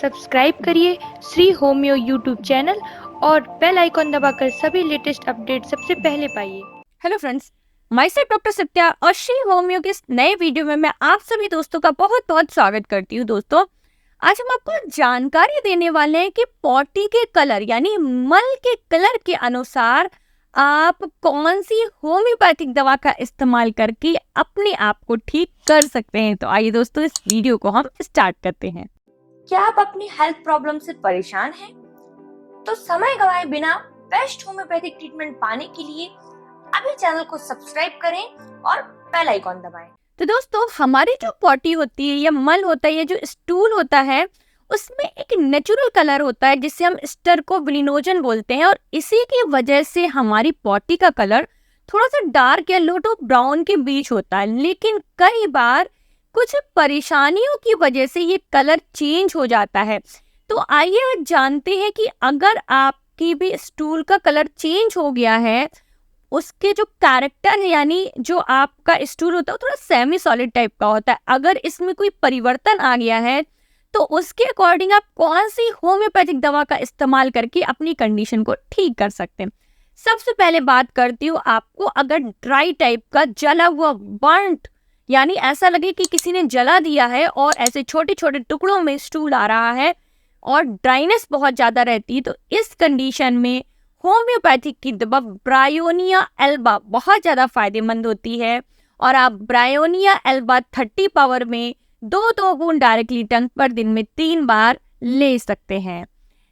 Subscribe करिए Shri homeo YouTube channel और bell icon दबाकर सभी लेटेस्ट अपडेट सबसे पहले पाइए। Hello friends, my self doctor Satya और श्री होम्यो के इस नए वीडियो में मैं आप सभी दोस्तों का बहुत बहुत स्वागत करती हूँ। दोस्तों, आज हम आपको जानकारी देने वाले हैं कि पॉटी के कलर यानी मल के कलर के अनुसार आप कौन सी होम्योपैथिक दवा का इस्तेमाल करके अपने आप को ठीक कर सकते हैं। तो आइए दोस्तों, इस वीडियो को हम स्टार्ट करते हैं। क्या आप अपनी हेल्थ प्रॉब्लम से परेशान हैं? तो समय गवाए बिना बेस्ट होम्योपैथिक ट्रीटमेंट पाने के लिए अभी चैनल को सब्सक्राइब करें और बेल आइकॉन दबाएं। तो दोस्तों, हमारी जो पॉटी होती है या मल होता है या जो स्टूल होता है, उसमें एक नेचुरल कलर होता है जिसे हम स्टरकोबिलिनोजन बोलते हैं, और इसी की वजह से हमारी पॉटी का कलर थोड़ा सा डार्क येलो टू ब्राउन के बीच होता है। लेकिन कई बार कुछ परेशानियों की वजह से ये कलर चेंज हो जाता है। तो आइए जानते हैं कि अगर आपकी भी स्टूल का कलर चेंज हो गया है, उसके जो कैरेक्टर है यानी जो आपका स्टूल होता है वो थोड़ा सेमी सॉलिड टाइप का होता है, अगर इसमें कोई परिवर्तन आ गया है तो उसके अकॉर्डिंग आप कौन सी होम्योपैथिक दवा का इस्तेमाल करके अपनी कंडीशन को ठीक कर सकते हैं। सबसे पहले बात करती हूँ, आपको अगर ड्राई टाइप का जला हुआ बर्न्ट यानी ऐसा लगे कि किसी ने जला दिया है और ऐसे छोटे छोटे टुकड़ों में स्टूल आ रहा है और ड्राइनेस बहुत ज्यादा रहती है, तो इस कंडीशन में होम्योपैथिक की दवा ब्रायोनिया एल्बा बहुत ज्यादा फायदेमंद होती है। और आप ब्रायोनिया एल्बा 30 पावर में 2 बूंद डायरेक्टली टंग पर दिन में 3 बार ले सकते हैं।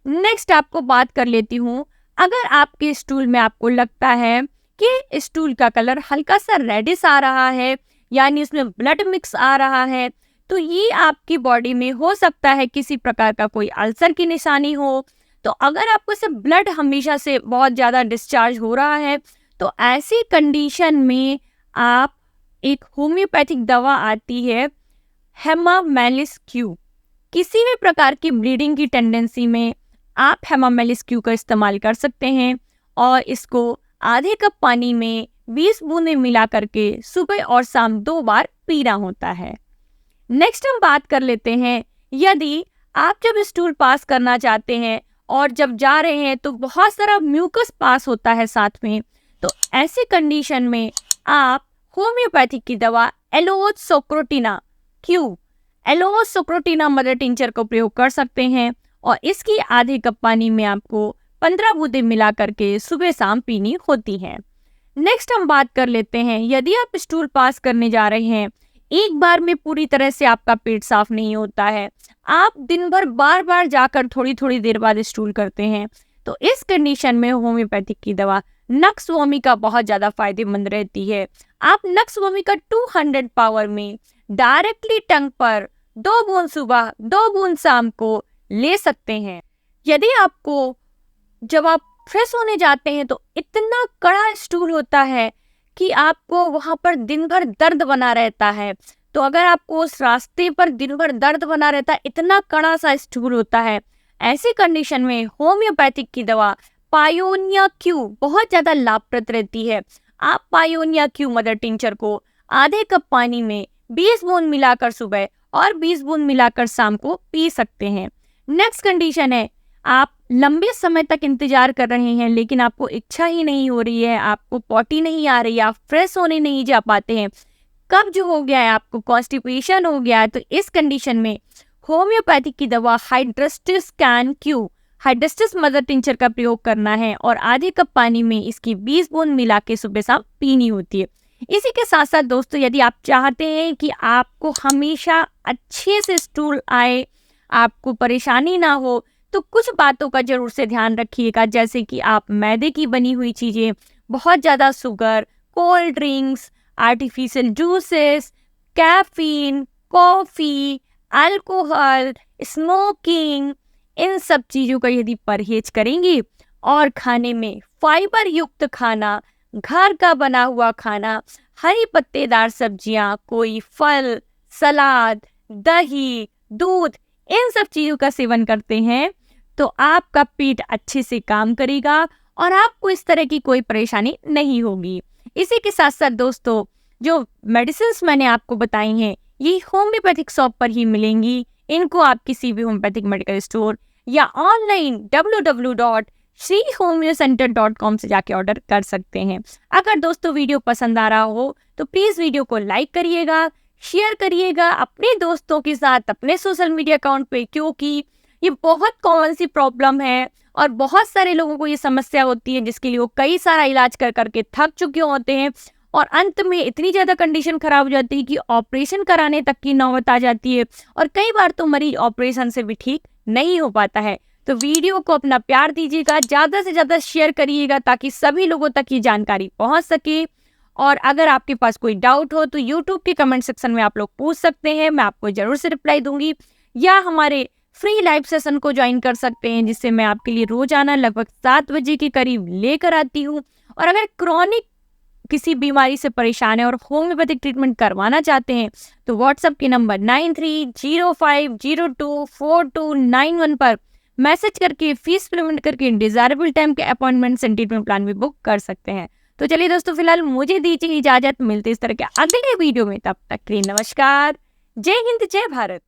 नेक्स्ट आपको बात कर लेती हूँ, अगर आपके स्टूल में आपको लगता है कि स्टूल का कलर हल्का सा रेडिश आ रहा है यानी उसमें ब्लड मिक्स आ रहा है, तो ये आपकी बॉडी में हो सकता है किसी प्रकार का कोई अल्सर की निशानी हो। तो अगर आपको से ब्लड हमेशा से बहुत ज़्यादा डिस्चार्ज हो रहा है, तो ऐसी कंडीशन में आप एक होम्योपैथिक दवा आती है हेमामेलिस क्यू। किसी भी प्रकार की ब्लीडिंग की टेंडेंसी में आप हेमामेलिस क्यू का इस्तेमाल कर सकते हैं और इसको आधे कप पानी में 20 बूंदें मिला करके सुबह और शाम 2 बार पीना होता है। नेक्स्ट हम बात कर लेते हैं, यदि आप जब स्टूल पास करना चाहते हैं और जब जा रहे हैं तो बहुत सारा म्यूकस पास होता है साथ में, तो ऐसी कंडीशन में आप होम्योपैथिक की दवा एलोसोक्रोटिना क्यू एलोसोक्रोटिना मदर टिंचर का प्रयोग कर सकते हैं और इसकी आधे कप पानी में आपको 15 बूंदें मिला करके सुबह शाम पीनी होती है। नेक्स्ट हम बात कर लेते हैं, यदि आप स्टूल पास करने जा रहे हैं, एक बार में पूरी तरह से आपका पेट साफ नहीं होता है, आप दिन भर बार बार जाकर थोड़ी थोड़ी देर बाद स्टूल करते हैं, तो इस कंडीशन में होम्योपैथिक की दवा नक्स वोमिका बहुत ज्यादा फायदेमंद रहती है। आप नक्स वोमिका 200 पावर में डायरेक्टली टंग पर 2 बूंद सुबह 2 बूंद शाम को ले सकते हैं। यदि आपको जब आप फ्रेश होने जाते हैं तो इतना कड़ा स्टूल होता है कि आपको वहां पर दिन भर दर्द बना रहता है, तो अगर आपको उस रास्ते पर दिन भर दर्द बना रहता है, इतना कड़ा सा स्टूल होता है, ऐसी कंडीशन में होम्योपैथिक की दवा पायोनिया क्यू बहुत ज्यादा लाभप्रद रहती है। आप पायोनिया क्यू मदर टिंचर को आधे कप पानी में 20 बूंद मिलाकर सुबह और 20 बूंद मिलाकर शाम को पी सकते हैं। नेक्स्ट कंडीशन है, आप लंबे समय तक इंतजार कर रहे हैं लेकिन आपको इच्छा ही नहीं हो रही है, आपको पॉटी नहीं आ रही है, आप फ्रेश होने नहीं जा पाते हैं, कब्ज हो गया है, आपको कॉन्स्टिपेशन हो गया है, तो इस कंडीशन में होम्योपैथिक की दवा Hydrastis can Q Hydrastis mother tincture का प्रयोग करना है और आधे कप पानी में इसकी 20 बूंद मिला के सुबह शाम पीनी होती है। इसी के साथ साथ दोस्तों, यदि आप चाहते हैं कि आपको हमेशा अच्छे से स्टूल आए, आपको परेशानी ना हो, तो कुछ बातों का जरूर से ध्यान रखिएगा, जैसे कि आप मैदे की बनी हुई चीजें, बहुत ज्यादा sugar, cold drinks, artificial juices, caffeine, coffee, alcohol, smoking, इन सब चीजों का यदि परहेज करेंगे और खाने में फाइबर युक्त खाना, घर का बना हुआ खाना, हरी पत्तेदार सब्जियां, कोई फल, सलाद, दही, दूध, इन सब चीजों का सेवन करते हैं, तो आपका पेट अच्छे से काम करेगा और आपको इस तरह की कोई परेशानी नहीं होगी। इसी के साथ साथ दोस्तों, जो मेडिसिन मैंने आपको बताई हैं, ये होम्योपैथिक शॉप पर ही मिलेंगी। इनको आप किसी भी होम्योपैथिक मेडिकल स्टोर या ऑनलाइन www.srihomeocenter.com से जाके ऑर्डर कर सकते हैं। अगर दोस्तों वीडियो पसंद आ रहा हो तो प्लीज वीडियो को लाइक करिएगा, शेयर करिएगा अपने दोस्तों के साथ अपने सोशल मीडिया अकाउंट पे, क्योंकि ये बहुत कॉमन सी प्रॉब्लम है और बहुत सारे लोगों को ये समस्या होती है जिसके लिए वो कई सारा इलाज कर करके थक चुके होते हैं और अंत में इतनी ज़्यादा कंडीशन खराब हो जाती है कि ऑपरेशन कराने तक की नौबत आ जाती है और कई बार तो मरीज ऑपरेशन से भी ठीक नहीं हो पाता है। तो वीडियो को अपना प्यार दीजिएगा, ज़्यादा से ज़्यादा शेयर करिएगा ताकि सभी लोगों तक ये जानकारी पहुंच सके। और अगर आपके पास कोई डाउट हो तो यूट्यूब के कमेंट सेक्शन में आप लोग पूछ सकते हैं, मैं आपको जरूर से रिप्लाई दूंगी, या हमारे फ्री लाइव सेशन को ज्वाइन कर सकते हैं जिससे मैं आपके लिए रोजाना लगभग 7 बजे के करीब लेकर आती हूँ। और अगर क्रॉनिक किसी बीमारी से परेशान है और होम्योपैथिक ट्रीटमेंट करवाना चाहते हैं तो व्हाट्सएप के नंबर 9305024291 पर मैसेज करके फीस पेमेंट करके डिजायरेबल टाइम के अपॉइंटमेंट्स एंड ट्रीटमेंट प्लान भी बुक कर सकते हैं। तो चलिए दोस्तों, फिलहाल मुझे दीजिए इजाजत, मिलते इस तरह के अगले वीडियो में, तब तक के लिए नमस्कार, जय हिंद, जय भारत।